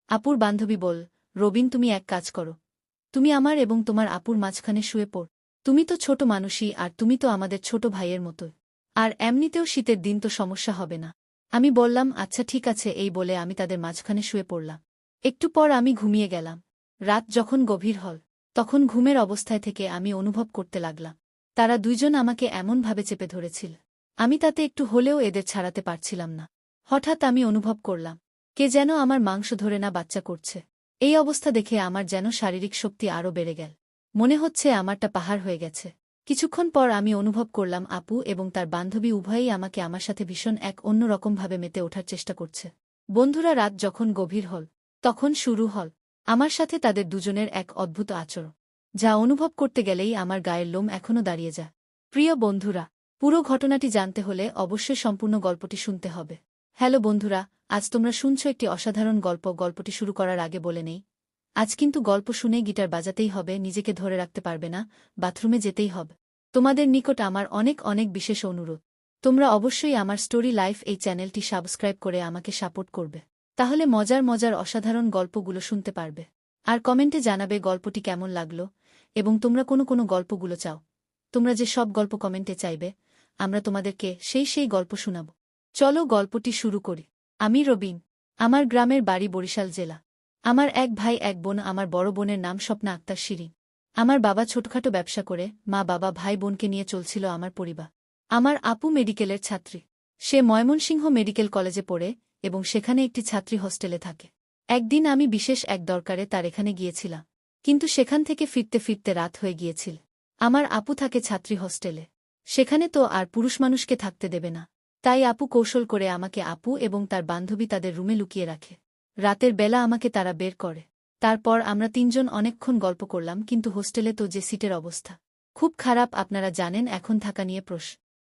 আপুর বান্ধবী বল, রবিন তুমি এক কাজ করো। তুমি আমার এবং তোমার আপুর মাঝখানে শুয়ে পড়। তুমি তো ছোট মানুষই আর তুমি তো আমাদের ছোট ভাইয়ের মতোই। আর এমনিতেও শীতের দিন তো সমস্যা হবে না। আমি বললাম আচ্ছা ঠিক আছে এই বলে আমি তাদের মাঝখানে শুয়ে পড়লাম। একটু পর আমি ঘুমিয়ে গেলাম। রাত যখন গভীর হল তখন ঘুমের অবস্থায় থেকে আমি অনুভব করতে লাগলাম তারা দুইজন আমাকে এমনভাবে চেপে ধরেছিল। আমি তাতে একটু হলেও এদের ছাড়াতে পারছিলাম না। হঠাৎ আমি অনুভব করলাম কে যেন আমার মাংস ধরে না বাচ্চা করছে। এই অবস্থা দেখে আমার যেন শারীরিক শক্তি আরও বেড়ে গেল। মনে হচ্ছে আমারটা পাহাড় হয়ে গেছে। কিছুক্ষণ পর আমি অনুভব করলাম আপু এবং তার বান্ধবী উভয়েই আমাকে আমার সাথে ভীষণ এক অন্যরকমভাবে মেতে ওঠার চেষ্টা করছে। বন্ধুরা রাত যখন গভীর হল তখন শুরু হল আমার সাথে তাদের দুজনের এক অদ্ভুত আচরণ, যা অনুভব করতে গেলেই আমার গায়ের লোম এখনও দাঁড়িয়ে যায়। প্রিয় বন্ধুরা, পুরো ঘটনাটি জানতে হলে অবশ্যই সম্পূর্ণ গল্পটি শুনতে হবে। হ্যালো বন্ধুরা, আজ তোমরা শুনছ একটি অসাধারণ গল্প। গল্পটি শুরু করার আগে বলে নেই, আজ কিন্তু গল্প শুনে গিটার বাজাতেই হবে, নিজেকে ধরে রাখতে পারবে না, বাথরুমে যেতেই হবে। তোমাদের নিকট আমার অনেক অনেক বিশেষ অনুরোধ, তোমরা অবশ্যই আমার স্টোরি লাইফ এই চ্যানেলটি সাবস্ক্রাইব করে আমাকে সাপোর্ট করবে। তাহলে মজার মজার অসাধারণ গল্পগুলো শুনতে পারবে। আর কমেন্টে জানাবে গল্পটি কেমন লাগলো এবং তোমরা কোনো গল্পগুলো চাও। তোমরা যে সব গল্প কমেন্টে চাইবে আমরা তোমাদেরকে সেই গল্প শোনাব। চলো গল্পটি শুরু করি। আমি রবিন। আমার গ্রামের বাড়ি বরিশাল জেলা। আমার এক ভাই এক বোন। আমার বড় বোনের নাম স্বপ্না আক্তার শিরিন। আমার বাবা ছোটখাটো ব্যবসা করে মা বাবা ভাই বোনকে নিয়ে চলছিল আমার পরিবার। আমার আপু মেডিকেলের ছাত্রী। সে ময়মনসিংহ মেডিকেল কলেজে পড়ে এবং সেখানে একটি ছাত্রী হোস্টেলে থাকে। একদিন আমি বিশেষ এক দরকারে তার এখানে গিয়েছিলাম, কিন্তু সেখান থেকে ফিরতে ফিরতে রাত হয়ে গিয়েছিল। আমার আপু থাকে ছাত্রী হোস্টেলে, সেখানে তো আর পুরুষ মানুষকে থাকতে দেবে না। তাই আপু কৌশল করে আমাকে আপু এবং তার বান্ধবী তাদের রুমে লুকিয়ে রাখে। রাতের বেলা আমাকে তারা বের করে। তারপর আমরা তিনজন অনেকক্ষণ গল্প করলাম, কিন্তু হোস্টেলে তো যে সিটের অবস্থা খুব খারাপ আপনারা জানেন। এখন থাকা নিয়ে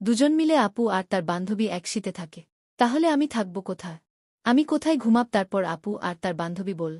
দুজন মিলে আপু আর তার বান্ধবী এক শীতে থাকে। তাহলে আমি থাকব কোথায়? আমি কোথায় ঘুমাব? তারপর আপু আর তার বান্ধবী বল,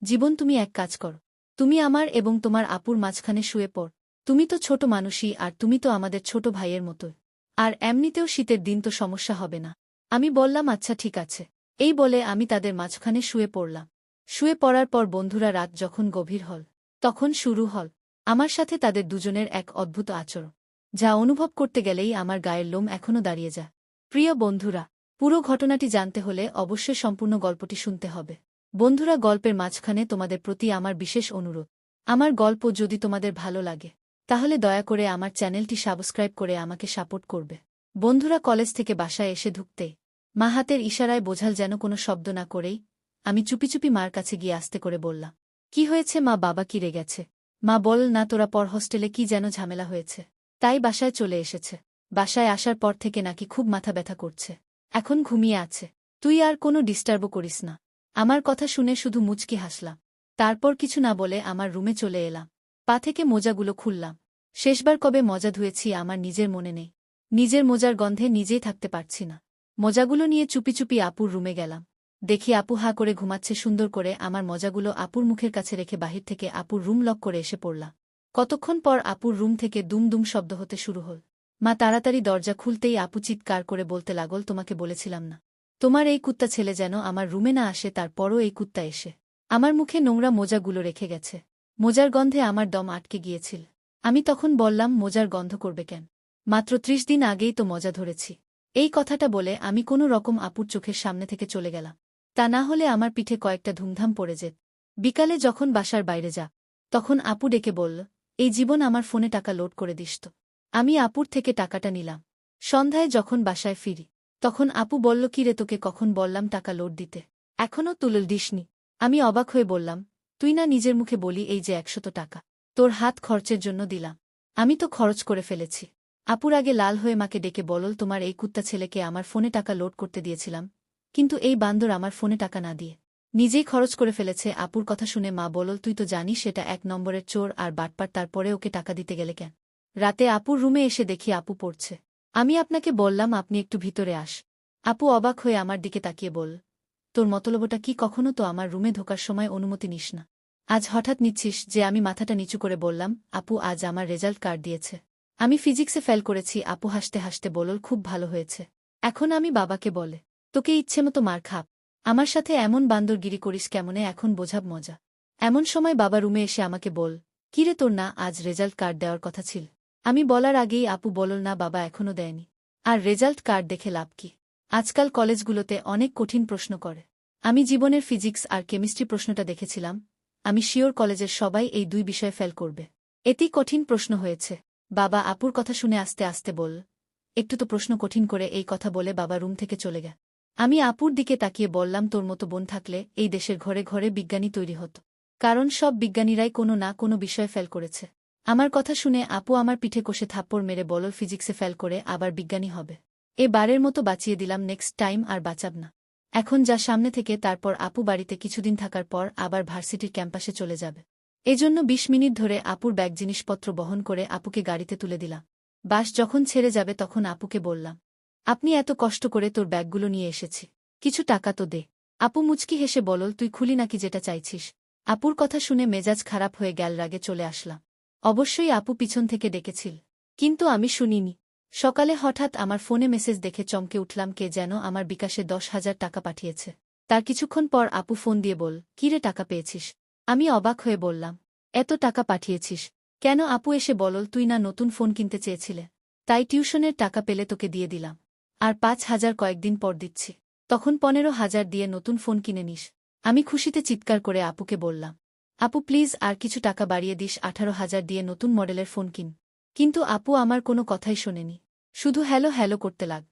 জীবন তুমি এক কাজ কর, তুমি আমার এবং তোমার আপুর মাঝখানে শুয়ে পড়। তুমি তো ছোট মানুষই আর তুমি তো আমাদের ছোট ভাইয়ের মতোই। আর এমনিতেও শীতের দিন তো সমস্যা হবে না। আমি বললাম আচ্ছা ঠিক আছে। এই বলে আমি তাদের মাঝখানে শুয়ে পড়লাম। শুয়ে পড়ার পর বন্ধুরা রাত যখন গভীর হল তখন শুরু হল আমার সাথে তাদের দুজনের এক অদ্ভুত আচরণ, যা অনুভব করতে গেলেই আমার গায়ের লোম এখনও দাঁড়িয়ে যায়। প্রিয় বন্ধুরা, পুরো ঘটনাটি জানতে হলে অবশ্যই সম্পূর্ণ গল্পটি শুনতে হবে। বন্ধুরা, গল্পের মাঝখানে তোমাদের প্রতি আমার বিশেষ অনুরোধ, আমার গল্প যদি তোমাদের ভালো লাগে তাহলে দয়া করে আমার চ্যানেলটি সাবস্ক্রাইব করে আমাকে সাপোর্ট করবে। বন্ধুরা, কলেজ থেকে বাসায় এসে ঢুকতেই মা হাতের ইশারায় বোঝাল যেন কোনো শব্দ না করেই আমি চুপি চুপি মার কাছে গিয়ে আস্তে করে বললাম, কি হয়েছে মা? বাবা কি রেগেছে? মা বল না, তোরা পর হোস্টেলে কি যেন ঝামেলা হয়েছে, তাই বাসায় চলে এসেছে। বাসায় আসার পর থেকে নাকি খুব মাথা ব্যথা করছে, এখন ঘুমিয়ে আছে। তুই আর কোনো ডিস্টার্বও করিস না। আমার কথা শুনে শুধু মুচকি হাসলাম। তারপর কিছু না বলে আমার রুমে চলে এলাম। পা থেকে মোজাগুলো খুললাম। শেষবার কবে মোজা ধুয়েছি আমার নিজের মনে নেই। নিজের মোজার গন্ধে নিজেই থাকতে পারছি না। মোজাগুলো নিয়ে চুপি চুপি আপুর রুমে গেলাম। দেখি আপু হা করে ঘুমাচ্ছে সুন্দর করে। আমার মোজাগুলো আপুর মুখের কাছে রেখে বাহির থেকে আপুর রুম লক করে এসে পড়লাম। কতক্ষণ পর আপুর রুম থেকে দুম দুম শব্দ হতে শুরু হল। মা তাড়াতাড়ি দরজা খুলতেই আপু চিৎকার করে বলতে লাগল, তোমাকে বলেছিলাম না তোমার এই কুত্তা ছেলে যেন আমার রুমে না আসে, তারপরও এই কুত্তা এসে আমার মুখে নোংরা মোজাগুলো রেখে গেছে। মোজার গন্ধে আমার দম আটকে গিয়েছিল। আমি তখন বললাম, মোজার গন্ধ করবে কেন? মাত্র ৩০ দিন আগেই তো মজা ধরেছি। এই কথাটা বলে আমি কোনো রকম আপুর চোখের সামনে থেকে চলে গেলাম। তা না হলে আমার পিঠে কয়েকটা ধুমধাম পড়ে যেত। বিকালে যখন বাসার বাইরে যা তখন আপু ডেকে বলল, এই জীবন আমার ফোনে টাকা লোড করে দিস তো। আমি আপুর থেকে টাকাটা নিলাম। সন্ধ্যায় যখন বাসায় ফিরি তখন আপু বলল, কি রে, তোকে কখন বললাম টাকা লোড দিতে, এখনও তুলে দিসনি? আমি অবাক হয়ে বললাম, তুই না নিজের মুখে বলি এই যে ১০০ টাকা তোর হাত খরচের জন্য দিলাম, আমি তো খরচ করে ফেলেছি। আপুর আগে লাল হয়ে মাকে ডেকে বলল, তোমার এই কুত্তা ছেলেকে আমার ফোনে টাকা লোড করতে দিয়েছিলাম, কিন্তু এই বান্দর আমার ফোনে টাকা না দিয়ে নিজেই খরচ করে ফেলেছে। আপুর কথা শুনে মা বলল, তুই তো জানিস সেটা ১ নম্বরের চোর আর বাটপার, তারপরে ওকে টাকা দিতে গেলে কেন? রাতে আপুর রুমে এসে দেখি আপু পড়ছে। আমি আপনাকে বললাম আপনি একটু ভিতরে আস। আপু অবাক হয়ে আমার দিকে তাকিয়ে বল, তোর মতলবটা কি? কখনো তো আমার রুমে ঢোকার সময় অনুমতি নিস না, আজ হঠাৎ নিচ্ছিস যে? আমি মাথাটা নিচু করে বললাম, আপু আজ আমার রেজাল্ট কার্ড দিয়েছে, আমি ফিজিক্সে ফেল করেছি। আপু হাসতে হাসতে বলল, খুব ভালো হয়েছে। এখন আমি বাবাকে বলে তোকে ইচ্ছেমতো মার খাপ। আমার সাথে এমন বান্দরগিরি করিস কেমনে, এখন বোঝাব মজা। এমন সময় বাবা রুমে এসে আমাকে বল, কিরে তোর না আজ রেজাল্ট কার্ড দেওয়ার কথা ছিল? আমি বলার আগেই আপু বলল, না বাবা এখনও দেয়নি। আর রেজাল্ট কার্ড দেখে লাভ কি? আজকাল কলেজগুলোতে অনেক কঠিন প্রশ্ন করে। আমি জীবনের ফিজিক্স আর কেমিস্ট্রি প্রশ্নটা দেখেছিলাম। আমি শিওর কলেজের সবাই এই দুই বিষয়ে ফেল করবে। এতেই কঠিন প্রশ্ন হয়েছে। বাবা আপুর কথা শুনে আস্তে আস্তে বল, একটু তো প্রশ্ন কঠিন করে, এই কথা বলে বাবা রুম থেকে চলে গেল। আমি আপুর দিকে তাকিয়ে বললাম, তোর মতো বোন থাকলে এই দেশের ঘরে ঘরে বিজ্ঞানী তৈরি হতো। কারণ সব বিজ্ঞানীরাই কোনো না কোনো বিষয়ে ফেল করেছে। আমার কথা শুনে আপু আমার পিঠে কষে থাপ্পড় মেরে বলল, ফিজিক্সে ফেল করে আবার বিজ্ঞানী হবে? এবারের মতো বাঁচিয়ে দিলাম, নেক্সট টাইম আর বাঁচাব না। এখন যা সামনে থেকে। তারপর আপু বাড়িতে কিছুদিন থাকার পর আবার ভার্সিটির ক্যাম্পাসে চলে যাবে। এজন্য ২০ মিনিট ধরে আপুর ব্যাগ জিনিসপত্র বহন করে আপুকে গাড়িতে তুলে দিলাম। বাস যখন ছেড়ে যাবে তখন আপুকে বললাম, আপনি এত কষ্ট করে তোর ব্যাগগুলো নিয়ে এসেছি, কিছু টাকা তো দে। আপু মুচকি হেসে বলল, তুই খুলি নাকি যেটা চাইছিস? আপুর কথা শুনে মেজাজ খারাপ হয়ে গেল, রাগে চলে আসলাম। অবশ্যই আপু পিছন থেকে ডেকেছিল, কিন্তু আমি শুনিনি। সকালে হঠাৎ আমার ফোনে মেসেজ দেখে চমকে উঠলাম, কে যেন আমার বিকাশে ১০,০০০ টাকা পাঠিয়েছে। তার কিছুক্ষণ পর আপু ফোন দিয়ে বল, কিরে টাকা পেয়েছিস? আমি অবাক হয়ে বললাম, এত টাকা পাঠিয়েছিস কেন? আপু এসে বলল, তুই না নতুন ফোন কিনতে চেয়েছিলে, তাই টিউশনের টাকা পেলে তোকে দিয়ে দিলাম। আর ৫,০০০ কয়েকদিন পর দিচ্ছি, তখন ১৫,০০০ দিয়ে নতুন ফোন কিনে নিস। আমি খুশিতে চিৎকার করে আপুকে বললাম, আপু প্লিজ আর কিছু টাকা বাড়িয়ে দিস, ১৮,০০০ দিয়ে নতুন মডেলের ফোন কিন। কিন্তু আপু আমার কোনো কথাই শোনেনি, শুধু হ্যালো হ্যালো করতে লাগ।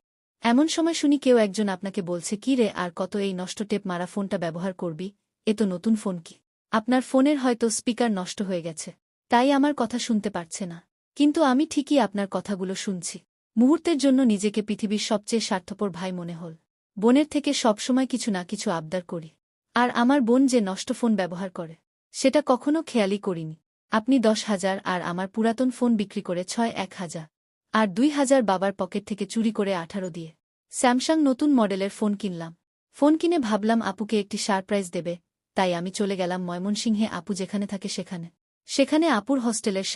এমন সময় শুনি কেউ একজন আপনাকে বলছে, কি রে আর কত এই নষ্ট টেপ মারা ফোনটা ব্যবহার করবি, এ তো নতুন ফোন। কি আপনার ফোনের হয়তো স্পিকার নষ্ট হয়ে গেছে, তাই আমার কথা শুনতে পারছে না। কিন্তু আমি ঠিকই আপনার কথাগুলো শুনছি। মুহূর্তের জন্য নিজেকে পৃথিবীর সবচেয়ে স্বার্থপর ভাই মনে হল। বোনের থেকে সবসময় কিছু না কিছু আবদার করি, আর আমার বোন যে নষ্ট ফোন ব্যবহার করে সেটা কখনো খেয়ালই করিনি। আপনি ১০,০০০ আর আমার পুরাতন ফোন বিক্রি করে ৬,১,০০০, আর ২,০০০ বাবার পকেট থেকে চুরি করে ১৮ দিয়ে স্যামসাং নতুন মডেলের ফোন কিনলাম। ফোন কিনে ভাবলাম আপুকে একটি সারপ্রাইজ দেবে, তাই আমি চলে গেলাম ময়মনসিংহে আপু যেখানে থাকে সেখানে আপুর হোস্টেলের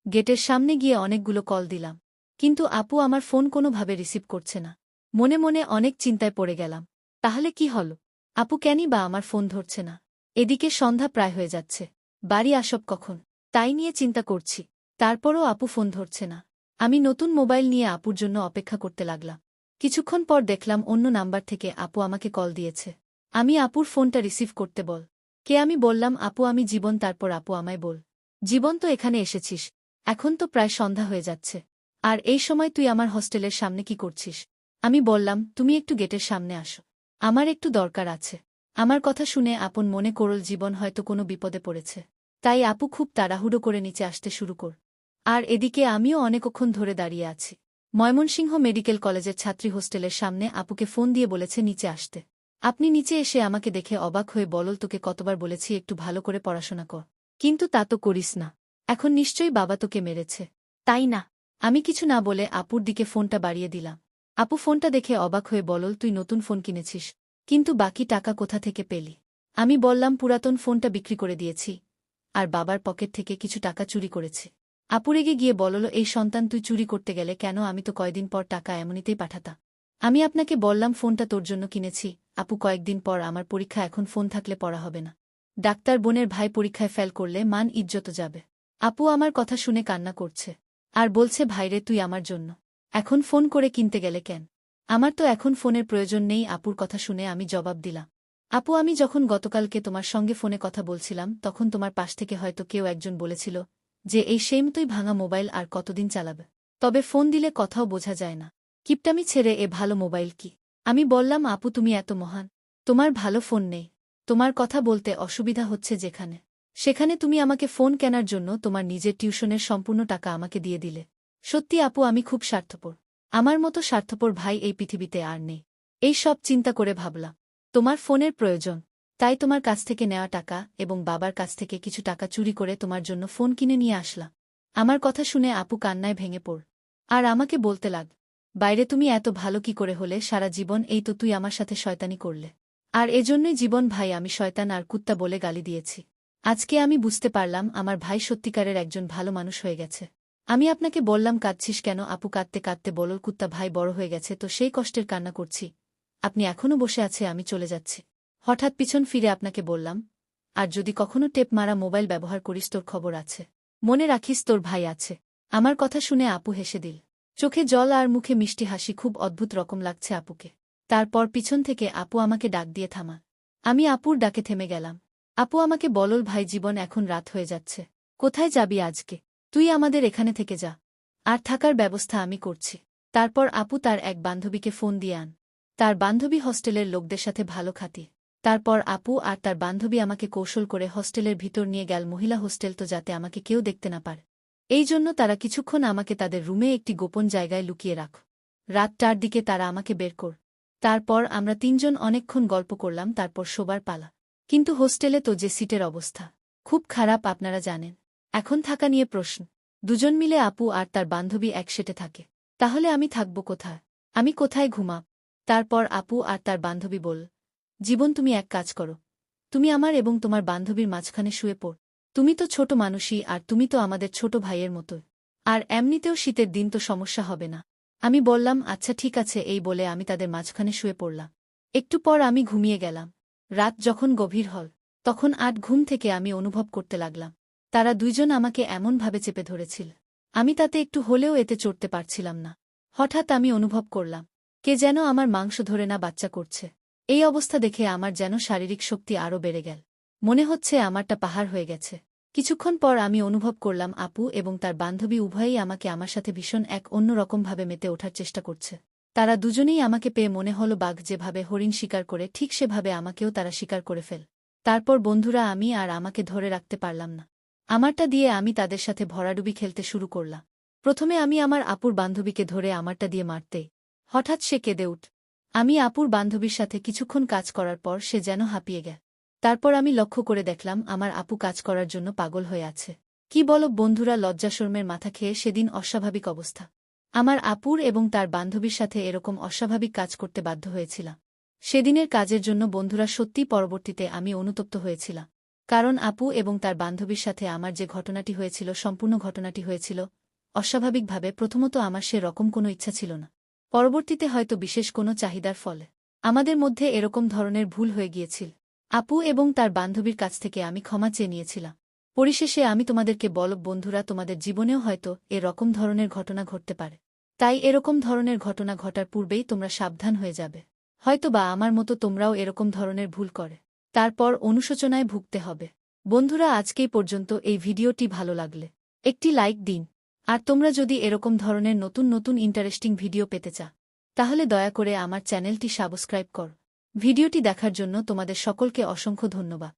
গেটের সামনে গিয়ে অনেকগুলো কল দিলাম, কিন্তু আপু আমার ফোন কোনোভাবে রিসিভ করছে না। মনে মনে অনেক চিন্তায় পড়ে গেলাম, তাহলে কি হল? আপু কেনই বা আমার ফোন ধরছে না? এদিকে সন্ধ্যা প্রায় হয়ে যাচ্ছে, বাড়ি আসব কখন, তাই নিয়ে চিন্তা করছি। তারপরও আপু ফোন ধরছে না। আমি নতুন মোবাইল নিয়ে আপুর জন্য অপেক্ষা করতে লাগলাম। কিছুক্ষণ পর দেখলাম অন্য নাম্বার থেকে আপু আমাকে কল দিয়েছে। আমি আপুর ফোনটা রিসিভ করতে বল, কে? আমি বললাম, আপু আমি জীবন। তারপর আপু আমায় বল, জীবন তো এখানে এসেছিস, এখন তো প্রায় সন্ধ্যা হয়ে যাচ্ছে, আর এই সময় তুই আমার হোস্টেলের সামনে কি করছিস? আমি বললাম, তুমি একটু গেটের সামনে আসো, আমার একটু দরকার আছে। আমার কথা শুনে আপন মনে করল জীবন হয়তো কোনো বিপদে পড়েছে, তাই আপু খুব তাড়াহুড়ো করে নিচে আসতে শুরু কর। আর এদিকে আমিও অনেকক্ষণ ধরে দাঁড়িয়ে আছি। ময়মনসিংহ মেডিকেল কলেজের ছাত্রী হোস্টেলের সামনে আপুকে ফোন দিয়ে বলেছে নিচে আসতে। আপনি নিচে এসে আমাকে দেখে অবাক হয়ে বলল, তোকে কতবার বলেছি একটু ভালো করে পড়াশোনা কর, কিন্তু তা তো করিস না। এখন নিশ্চয়ই বাবা তোকে মেরেছে, তাই না? আমি কিছু না বলে আপুর দিকে ফোনটা বাড়িয়ে দিলাম। আপু ফোনটা দেখে অবাক হয়ে বলল, তুই নতুন ফোন কিনেছিস, কিন্তু বাকি টাকা কোথা থেকে পেলি? আমি বললাম, পুরাতন ফোনটা বিক্রি করে দিয়েছি, আর বাবার পকেট থেকে কিছু টাকা চুরি করেছি। আপু রেগে গিয়ে বলল, এই সন্তান, তুই চুরি করতে গেলে কেন? আমি তো কয়দিন পর টাকা এমনিতেই পাঠাতাম। আমি আপনাকে বললাম ফোনটা তোর জন্য কিনেছি। আপু, কয়েকদিন পর আমার পরীক্ষা, এখন ফোন থাকলে পড়া হবে না। ডাক্তার বোনের ভাই পরীক্ষায় ফেল করলে মান ইজ্জত যাবে। আপু আমার কথা শুনে কান্না করছে, আর বলছে, ভাইরে তুই আমার জন্য এখন ফোন করে কিনতে গেলে কেন? আমার তো এখন ফোনের প্রয়োজন নেই। আপুর কথা শুনে আমি জবাব দিলাম, আপু আমি যখন গতকালকে তোমার সঙ্গে ফোনে কথা বলছিলাম তখন তোমার পাশ থেকে হয়তো কেউ একজন বলেছিল যে এই তুই ভাঙা মোবাইল আর কতদিন চালাবে, তবে ফোন দিলে কথাও বোঝা যায় না, কিপটামি ছেড়ে এ ভালো মোবাইল কি? আমি বললাম, আপু তুমি এত মহান, তোমার ভালো ফোন নেই, তোমার কথা বলতে অসুবিধা হচ্ছে সেখানে তুমি আমাকে ফোন কেনার জন্য তোমার নিজের টিউশনের সম্পূর্ণ টাকা আমাকে দিয়ে দিলে। সত্যি আপু আমি খুব স্বার্থপর, আমার মতো স্বার্থপর ভাই এই পৃথিবীতে আর নেই। এই সব চিন্তা করে ভাবলাম তোমার ফোনের প্রয়োজন, তাই তোমার কাছ থেকে নেওয়া টাকা এবং বাবার কাছ থেকে কিছু টাকা চুরি করে তোমার জন্য ফোন কিনে নিয়ে আসলাম। আমার কথা শুনে আপু কান্নায় ভেঙে পড়, আর আমাকে বলতে লাগ, বাইরে তুমি এত ভালো কি করে হলে সারা জীবন? এই তো তুই আমার সাথে শয়তানি করলে, আর এজন্যই জীবন ভাই আমি শয়তান আর কুত্তা বলে গালি দিয়েছি। আজকে আমি বুঝতে পারলাম আমার ভাই সত্যিকারের একজন ভালো মানুষ হয়ে গেছে। আমি আপনাকে বললাম কাঁদছিস কেন? আপু কাঁদতে কাঁদতে বলল, কুত্তা ভাই বড় হয়ে গেছে তো সেই কষ্টের কান্না করছি, আপনি এখনও বসে আছে, আমি চলে যাচ্ছি। হঠাৎ পিছন ফিরে আপনাকে বললাম, আর যদি কখনো টেপ মারা মোবাইল ব্যবহার করিস তোর খবর আছে। মনে রাখিস তোর ভাই আছে। আমার কথা শুনে আপু হেসে দিল। চোখে জল আর মুখে মিষ্টি হাসি, খুব অদ্ভুত রকম লাগছে আপুকে। তারপর পিছন থেকে আপু আমাকে ডাক দিয়ে থামা। আমি আপুর ডাকে থেমে গেলাম। আপু আমাকে বলল, ভাই জীবন, এখন রাত হয়ে যাচ্ছে। কোথায় যাবি আজকে? তুই আমাদের এখানে থেকে যা, আর থাকার ব্যবস্থা আমি করছি। তারপর আপু তার এক বান্ধবীকে ফোন দিয়ে আন। তার বান্ধবী হস্টেলের লোকদের সাথে ভালো খাতি। তারপর আপু আর তার বান্ধবী আমাকে কৌশল করে হস্টেলের ভিতর নিয়ে গেল। মহিলা হোস্টেল তো, যাতে আমাকে কেউ দেখতে না পারে। এই জন্য তারা কিছুক্ষণ আমাকে তাদের রুমে একটি গোপন জায়গায় লুকিয়ে রাখ। রাত 4টার দিকে তারা আমাকে বের কর। তারপর আমরা 3জন অনেকক্ষণ গল্প করলাম, তারপর শোবার পালা। কিন্তু হোস্টেলে তো যে সিটের অবস্থা খুব খারাপ, আপনারা জানেন। এখন থাকা নিয়ে প্রশ্ন। দুজন মিলে আপু আর তার বান্ধবী এক সেটে থাকে। তাহলে আমি থাকব কোথায়? আমি কোথায় ঘুমাব? তারপর আপু আর তার বান্ধবী বল, জীবন তুমি এক কাজ করো, তুমি আমার এবং তোমার বান্ধবীর মাঝখানে শুয়ে পড়। তুমি তো ছোট মানুষই, আর তুমি তো আমাদের ছোট ভাইয়ের মতোই। আর এমনিতেও শীতের দিন, তো সমস্যা হবে না। আমি বললাম, আচ্ছা ঠিক আছে। এই বলে আমি তাদের মাঝখানে শুয়ে পড়লাম। একটু পর আমি ঘুমিয়ে গেলাম। রাত যখন গভীর হল, তখন ঘুম থেকে আমি অনুভব করতে লাগলাম তারা দুইজন আমাকে এমনভাবে চেপে ধরেছিল, আমি তাতে একটু হলেও এতে চড়তে পারছিলাম না। হঠাৎ আমি অনুভব করলাম কে যেন আমার মাংস ধরে না বাচ্চা করছে। এই অবস্থা দেখে আমার যেন শারীরিক শক্তি আরও বেড়ে গেল। মনে হচ্ছে আমারটা পাহাড় হয়ে গেছে। কিছুক্ষণ পর আমি অনুভব করলাম আপু এবং তার বান্ধবী উভয়েই আমাকে আমার সাথে ভীষণ এক অন্যরকমভাবে মেতে ওঠার চেষ্টা করছে। তারা দুজনেই আমাকে পেয়ে মনে হলো বাঘ যেভাবে হরিণ শিকার করে, ঠিক সেভাবে আমাকেও তারা শিকার করে ফেল। তারপর বন্ধুরা, আমি আর আমাকে ধরে রাখতে পারলাম না। আমারটা দিয়ে আমি তাদের সাথে ভরাডুবি খেলতে শুরু করলাম। প্রথমে আমি আমার আপুর বান্ধবীকে ধরে আমারটা দিয়ে মারতেই হঠাৎ সে কেঁদে উঠ। আমি আপুর বান্ধবীর সাথে কিছুক্ষণ কাজ করার পর সে যেন হাঁপিয়ে গেল। তারপর আমি লক্ষ্য করে দেখলাম আমার আপু কাজ করার জন্য পাগল হয়ে আছে। কি বলো বন্ধুরা, লজ্জাশর্মের মাথা খেয়ে সেদিন অস্বাভাবিক অবস্থা। আমার আপুর এবং তার বান্ধবীর সাথে এরকম অস্বাভাবিক কাজ করতে বাধ্য হয়েছিলাম। সেদিনের কাজের জন্য বন্ধুরা, সত্যি পরবর্তীতে আমি অনুতপ্ত হয়েছিলাম। কারণ আপু এবং তার বান্ধবীর সাথে আমার যে ঘটনাটি হয়েছিল, সম্পূর্ণ ঘটনাটি হয়েছিল অস্বাভাবিকভাবে। প্রথমত আমার সে রকম কোনো ইচ্ছা ছিল না। পরবর্তীতে হয়তো বিশেষ কোনো চাহিদার ফলে আমাদের মধ্যে এরকম ধরনের ভুল হয়ে গিয়েছিল। আপু এবং তার বান্ধবীর কাছ থেকে আমি ক্ষমা চেয়ে নিয়েছিলাম। পরিশেষে আমি তোমাদেরকে বলব বন্ধুরা, তোমাদের জীবনেও হয়তো এরকম ধরনের ঘটনা ঘটতে পারে। তাই এরকম ধরনের ঘটনা ঘটার পূর্বেই তোমরা সাবধান হয়ে যাবে। হয়তোবা আমার মতো তোমরাও এরকম ধরনের ভুল করে তারপর অনুশোচনায় ভুগতে হবে। বন্ধুরা, আজকেই পর্যন্ত। এই ভিডিওটি ভালো লাগলে একটি লাইক দিন। আর তোমরা যদি এরকম ধরনের নতুন নতুন ইন্টারেস্টিং ভিডিও পেতে চাও, তাহলে দয়া করে আমার চ্যানেলটি সাবস্ক্রাইব কর। ভিডিওটি দেখার জন্য তোমাদের সকলকে অসংখ্য ধন্যবাদ।